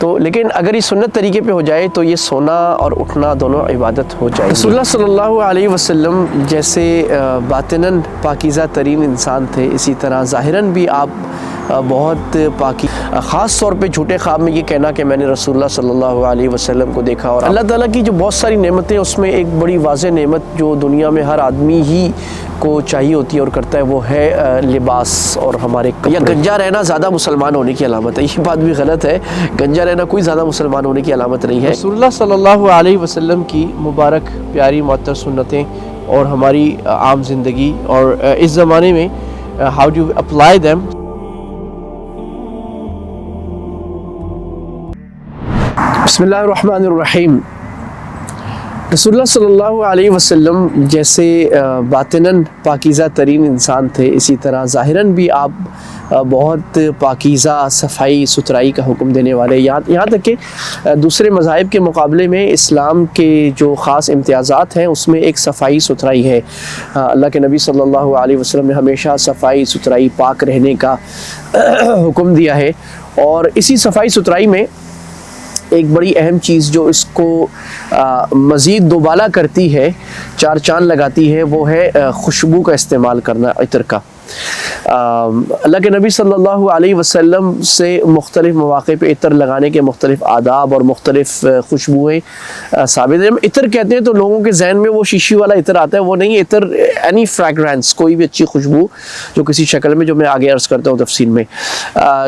تو لیکن اگر یہ سنت طریقے پہ ہو جائے تو یہ سونا اور اٹھنا دونوں عبادت ہو جائے. رسول اللہ صلی اللہ علیہ وسلم جیسے باطناً پاکیزہ ترین انسان تھے، اسی طرح ظاہراً بھی آپ بہت خاص طور پہ جھوٹے خواب میں یہ کہنا کہ میں نے رسول اللہ صلی اللہ علیہ وسلم کو دیکھا. اور اللہ تعالیٰ کی جو بہت ساری نعمتیں، اس میں ایک بڑی واضح نعمت جو دنیا میں ہر آدمی ہی کو چاہیے ہوتی ہے اور کرتا ہے، وہ ہے لباس اور ہمارے یا گنجا رہنا زیادہ مسلمان ہونے کی علامت ہے. یہ بات بھی غلط ہے، گنجا رہنا کوئی زیادہ مسلمان ہونے کی علامت نہیں ہے. رسول اللہ صلی اللہ علیہ وسلم کی مبارک پیاری معطر سنتیں اور ہماری عام زندگی اور اس زمانے میں ہاؤ ڈو اپلائی دیم. بسم اللہ الرحمن الرحیم. رسول اللہ صلی اللہ علیہ وسلم جیسے باطناً پاکیزہ ترین انسان تھے، اسی طرح ظاہراً بھی آپ بہت پاکیزہ صفائی ستھرائی کا حکم دینے والے. یہاں تک کہ دوسرے مذاہب کے مقابلے میں اسلام کے جو خاص امتیازات ہیں اس میں ایک صفائی ستھرائی ہے. اللہ کے نبی صلی اللہ علیہ وسلم نے ہمیشہ صفائی ستھرائی پاک رہنے کا حکم دیا ہے. اور اسی صفائی ستھرائی میں ایک بڑی اہم چیز جو اس کو مزید دوبالا کرتی ہے، چار چاند لگاتی ہے، وہ ہے خوشبو کا استعمال کرنا، عطر کا. اللہ کے نبی صلی اللہ علیہ وسلم سے مختلف مواقع پہ عطر لگانے کے مختلف آداب اور مختلف خوشبوئیں ثابت ہیں. عطر کہتے ہیں تو لوگوں کے ذہن میں وہ شیشی والا عطر آتا ہے، وہ نہیں. عطر اینی فریگرنس، کوئی بھی اچھی خوشبو جو کسی شکل میں، جو میں آگے عرض کرتا ہوں تفصیل میں.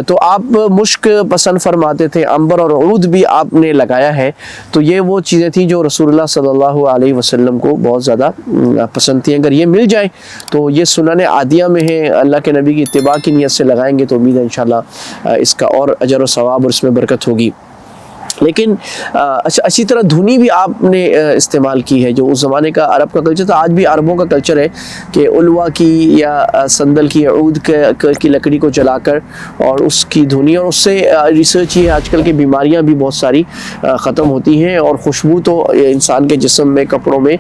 تو آپ مشک پسند فرماتے تھے، عنبر اور عود بھی آپ نے لگایا ہے. تو یہ وہ چیزیں تھیں جو رسول اللہ صلی اللہ علیہ وسلم کو بہت زیادہ پسند تھیں. اگر یہ مل جائیں تو یہ سنن عادیہ میں ہے، اللہ کے نبی کی اتباع کی نیت سے لگائیں گے تو امید ہے انشاءاللہ اس کا اور اجر و ثواب اور اس میں برکت ہوگی. لیکن اسی طرح دھنی بھی آپ نے استعمال کی ہے، جو اس زمانے کا عرب کا کلچر تھا. آج بھی عربوں کا کلچر ہے کہ الوا کی یا سندل کی، عود کی لکڑی کو جلا کر اور اس کی دھنی، اور اس سے ریسرچ یہ آج کل کی بیماریاں بھی بہت ساری ختم ہوتی ہیں، اور خوشبو تو انسان کے جسم میں، کپڑوں میں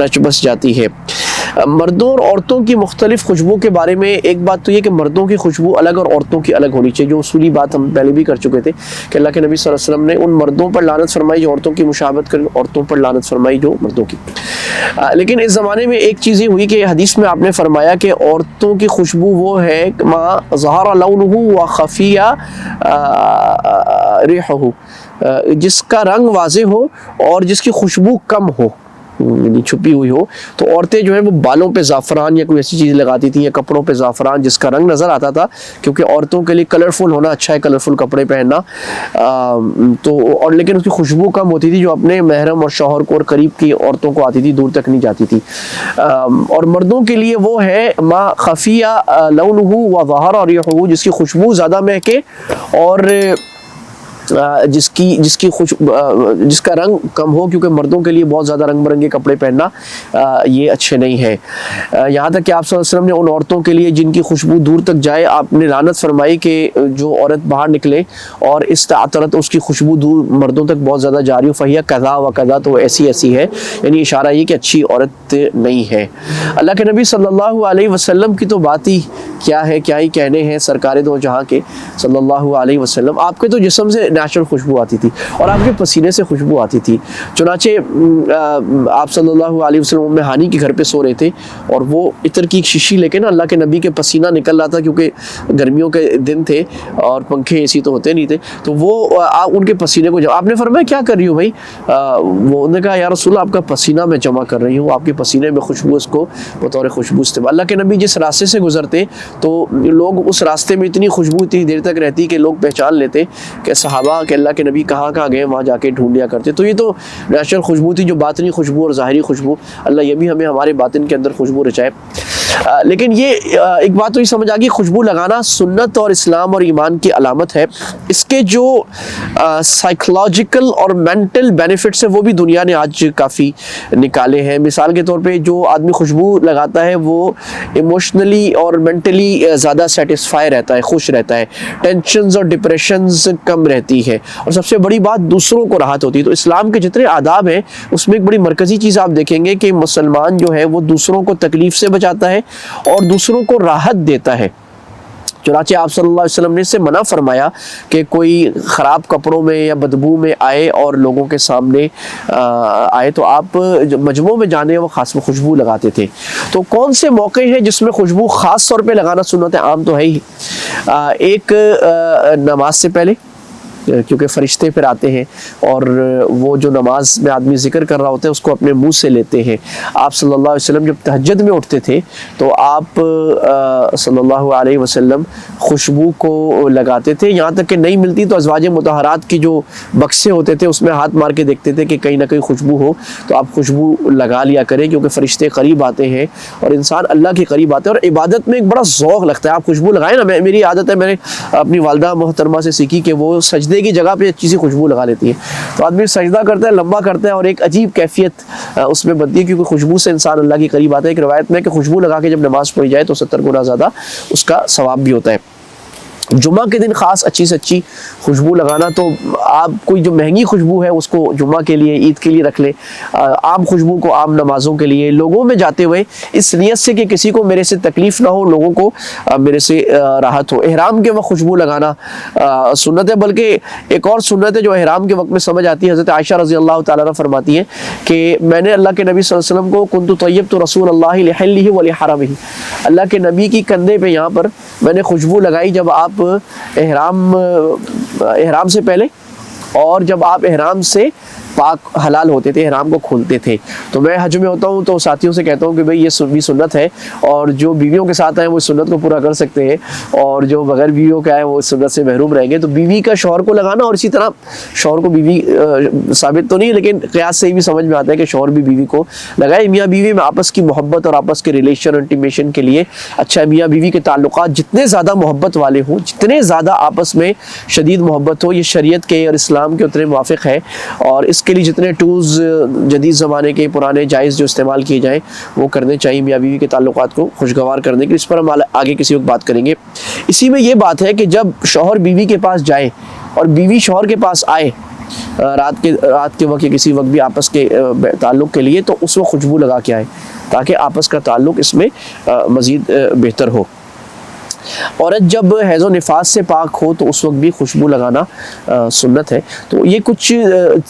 رچ بس جاتی ہے. مردوں اور عورتوں کی مختلف خوشبو کے بارے میں ایک بات تو یہ کہ مردوں کی خوشبو الگ اور عورتوں کی الگ ہونی چاہیے، جو اصولی بات ہم پہلے بھی کر چکے تھے کہ اللہ کے نبی صلی اللہ علیہ وسلم نے ان مردوں پر لعنت فرمائی جو عورتوں کی مشابہت کریں، عورتوں پر لعنت فرمائی جو مردوں کی. لیکن اس زمانے میں ایک چیز یہ ہوئی کہ حدیث میں آپ نے فرمایا کہ عورتوں کی خوشبو وہ ہے ما ظہر لونہ وخفی ریحہ، جس کا رنگ واضح ہو اور جس کی خوشبو کم ہو، یعنی چھپی ہوئی ہو. تو عورتیں جو ہیں وہ بالوں پہ زعفران یا کوئی ایسی چیز لگاتی تھیں، یا کپڑوں پہ زعفران جس کا رنگ نظر آتا تھا، کیونکہ عورتوں کے لیے کلرفل ہونا اچھا ہے، کلرفل کپڑے پہننا. تو اور لیکن اس کی خوشبو کم ہوتی تھی جو اپنے محرم اور شوہر کو اور قریب کی عورتوں کو آتی تھی، دور تک نہیں جاتی تھی. اور مردوں کے لیے وہ ہے ما خفیہ لونہ وظہر ریحہ، جس کی خوشبو زیادہ مہکے اور جس کا رنگ کم ہو، کیونکہ مردوں کے لیے بہت زیادہ رنگ برنگے کپڑے پہننا یہ اچھے نہیں ہے. یہاں تک کہ آپ صلی اللہ علیہ وسلم نے ان عورتوں کے لیے جن کی خوشبو دور تک جائے، آپ نے لعنت فرمائی کہ جو عورت باہر نکلے اور استعطرت، اس کی خوشبو دور مردوں تک بہت زیادہ جاری ہو، فہیہ کذا و کذا، تو ایسی ہے، یعنی اشارہ یہ کہ اچھی عورت نہیں ہے. اللہ کے نبی صلی اللہ علیہ وسلم کی تو بات ہی کیا ہے، کیا ہی کہنے ہیں، سرکار دو جہاں کے صلی اللہ علیہ وسلم. آپ کے تو جسم سے نیچرل خوشبو آتی تھی اور آپ کے پسینے سے خوشبو آتی تھی. چنانچہ آپ صلی اللہ علیہ وسلم ام ہانی کے گھر پہ سو رہے تھے اور وہ عطر کی ایک شیشی لے کے نا، اللہ کے نبی کے پسینہ نکل رہا تھا، کیونکہ گرمیوں کے دن تھے اور پنکھے اے سی تو ہوتے نہیں تھے. تو وہ ان کے پسینے کو آپ نے فرمایا کیا کر رہی ہو بھائی؟ وہ نے کہا یا رسول اللہ، آپ کا پسینہ میں جمع کر رہی ہوں، آپ کے پسینے میں خوشبو، اس کو بطور خوشبو استعمال. اللہ کے نبی جس راستے سے گزرتے تو لوگ اس راستے میں اتنی خوشبو اتنی دیر تک رہتی کہ لوگ پہچان لیتے کہ صحابہ کہ اللہ کے نبی کہاں گئے، وہاں جا کے ڈھونڈ لیا کرتے. تو یہ تو نیچرل خوشبو تھی، جو باطنی خوشبو اور ظاہری خوشبو، اللہ یہ بھی ہمیں ہمارے باطن کے اندر خوشبو رچائے. لیکن یہ ایک بات تو یہ سمجھ آ گئی، خوشبو لگانا سنت اور اسلام اور ایمان کی علامت ہے. اس کے جو سائیکولوجیکل اور مینٹل بینیفٹس ہیں وہ بھی دنیا نے آج کافی نکالے ہیں. مثال کے طور پہ جو آدمی خوشبو لگاتا ہے وہ ایموشنلی اور مینٹلی زیادہ سیٹسفائی رہتا ہے، خوش رہتا ہے، ٹینشنز اور ڈپریشنز کم رہتی ہے، اور سب سے بڑی بات دوسروں کو راحت ہوتی ہے. تو اسلام کے جتنے آداب ہیں اس میں ایک بڑی مرکزی چیز آپ دیکھیں گے کہ مسلمان جو ہے وہ دوسروں کو تکلیف سے بچاتا ہے اور دوسروں کو راحت دیتا ہے. چنانچہ آپ صلی اللہ علیہ وسلم نے اسے منع فرمایا کہ کوئی خراب کپڑوں میں یا بدبو میں آئے اور لوگوں کے سامنے آئے تو آپ مجمعوں میں جانے وہ خاص خوشبو لگاتے تھے۔ تو کون سے موقع ہیں جس میں خوشبو خاص طور پہ لگانا سنت عام تو ہے ہی؟ ایک نماز سے پہلے، کیونکہ فرشتے پھر آتے ہیں اور وہ جو نماز میں آدمی ذکر کر رہا ہوتا ہے اس کو اپنے منہ سے لیتے ہیں۔ آپ صلی اللہ علیہ وسلم جب تہجد میں اٹھتے تھے تو آپ صلی اللہ علیہ وسلم خوشبو کو لگاتے تھے، یہاں تک کہ نہیں ملتی تو ازواج مطہرات کی جو بکسے ہوتے تھے اس میں ہاتھ مار کے دیکھتے تھے کہ کہیں نہ کہیں خوشبو ہو، تو آپ خوشبو لگا لیا کریں، کیونکہ فرشتے قریب آتے ہیں اور انسان اللہ کے قریب آتے ہیں اور عبادت میں ایک بڑا ذوق لگتا ہے۔ آپ خوشبو لگائیں نا، میری عادت ہے، میں نے اپنی والدہ محترمہ سے سیکھی کہ وہ سجدے کی جگہ پہ اچھی سی خوشبو لگا لیتی ہے، تو آدمی سجدہ کرتا ہے، لمبا کرتا ہے اور ایک عجیب کیفیت اس میں بنتی ہے، کیونکہ خوشبو سے انسان اللہ کے قریب آتا ہے۔ ایک روایت میں کہ خوشبو لگا کے جب نماز پڑھی جائے تو 70 گنا زیادہ اس کا ثواب بھی ہوتا ہے۔ جمعہ کے دن خاص اچھی سے اچھی خوشبو لگانا، تو آپ کوئی جو مہنگی خوشبو ہے اس کو جمعہ کے لیے، عید کے لیے رکھ لیں، عام خوشبو کو عام نمازوں کے لیے، لوگوں میں جاتے ہوئے اس نیت سے کہ کسی کو میرے سے تکلیف نہ ہو، لوگوں کو میرے سے راحت ہو۔ احرام کے وقت خوشبو لگانا سنت ہے، بلکہ ایک اور سنت ہے جو احرام کے وقت میں سمجھ آتی ہے۔ حضرت عائشہ رضی اللہ تعالیٰ عنہ فرماتی ہیں کہ میں نے اللہ کے نبی صلی اللہ علیہ وسلم کو کنت طیبت رسول اللہ لحلہ ولحرمہ، اللہ کے نبی کی کندھے پہ یہاں پر میں نے خوشبو لگائی جب آپ احرام سے پہلے اور جب آپ احرام سے پاک حلال ہوتے تھے، احرام کو کھولتے تھے۔ تو میں حج میں ہوتا ہوں تو ساتھیوں سے کہتا ہوں کہ بھئی یہ بھی سنت ہے، اور جو بیویوں کے ساتھ آئے وہ اس سنت کو پورا کر سکتے ہیں، اور جو بغیر بیویوں کے آئے وہ اس سنت سے محروم رہیں گے۔ تو بیوی کا شوہر کو لگانا، اور اسی طرح شوہر کو بیوی ثابت تو نہیں لیکن قیاس سے ہی بھی سمجھ میں آتا ہے کہ شوہر بھی بیوی کو لگائے۔ میاں بیوی میں آپس کی محبت اور آپس کے ریلیشن انٹیمیشن کے لیے اچھا ہے، میاں بیوی کے تعلقات جتنے زیادہ محبت والے ہوں، جتنے زیادہ آپس میں شدید محبت ہو، یہ شریعت کے اور اسلام کے اتنے موافق ہے، اور اس کے لیے جتنے ٹولز جدید زمانے کے پرانے جائز جو استعمال کیے جائیں وہ کرنے چاہیے میاں بیوی کے تعلقات کو خوشگوار کرنے کے۔ اس پر ہم آگے کسی وقت بات کریں گے۔ اسی میں یہ بات ہے کہ جب شوہر بیوی کے پاس جائے اور بیوی شوہر کے پاس آئے رات کے وقت یا کسی وقت بھی آپس کے تعلق کے لیے، تو اس وقت خوشبو لگا کے آئے تاکہ آپس کا تعلق اس میں مزید بہتر ہو۔ عورت جب حیض و نفاس سے پاک ہو تو اس وقت بھی خوشبو لگانا سنت ہے۔ تو یہ کچھ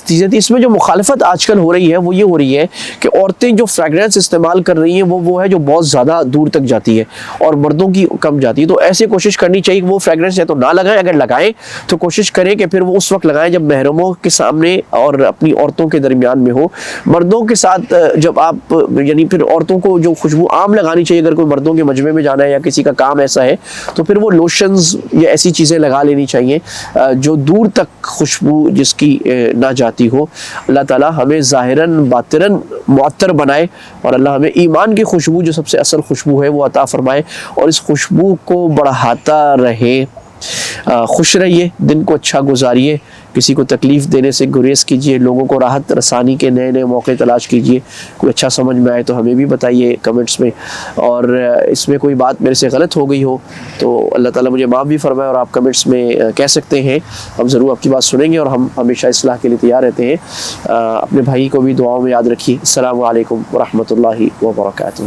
چیزیں تھیں۔ اس میں جو مخالفت آج کل ہو رہی ہے وہ یہ ہو رہی ہے کہ عورتیں جو فریگرنس استعمال کر رہی ہیں وہ ہے جو بہت زیادہ دور تک جاتی ہے اور مردوں کی کم جاتی ہے۔ تو ایسے کوشش کرنی چاہیے کہ وہ فریگرنس ہے تو نہ لگائیں، اگر لگائیں تو کوشش کریں کہ پھر وہ اس وقت لگائیں جب محرموں کے سامنے اور اپنی عورتوں کے درمیان میں ہو۔ مردوں کے ساتھ جب آپ یعنی پھر عورتوں کو جو خوشبو عام لگانی چاہیے، اگر کوئی مردوں کے مجمع میں جانا ہے یا کسی کا کام ایسا ہے تو پھر وہ لوشنز یا ایسی چیزیں لگا لینی چاہیے جو دور تک خوشبو جس کی نہ جاتی ہو۔ اللہ تعالیٰ ہمیں ظاہراً باطناً معطر بنائے، اور اللہ ہمیں ایمان کی خوشبو جو سب سے اصل خوشبو ہے وہ عطا فرمائے، اور اس خوشبو کو بڑھاتا رہے۔ خوش رہیے، دن کو اچھا گزاریے، کسی کو تکلیف دینے سے گریز کیجیے، لوگوں کو راحت رسانی کے نئے نئے موقع تلاش کیجیے۔ کوئی اچھا سمجھ میں آئے تو ہمیں بھی بتائیے کمنٹس میں، اور اس میں کوئی بات میرے سے غلط ہو گئی ہو تو اللہ تعالیٰ مجھے معاف بھی فرمائے، اور آپ کمنٹس میں کہہ سکتے ہیں، ہم ضرور آپ کی بات سنیں گے اور ہم ہمیشہ اصلاح کے لیے تیار رہتے ہیں۔ اپنے بھائی کو بھی دعاؤں میں یاد رکھیے۔ السلام علیکم ورحمۃ اللہ وبرکاتہ۔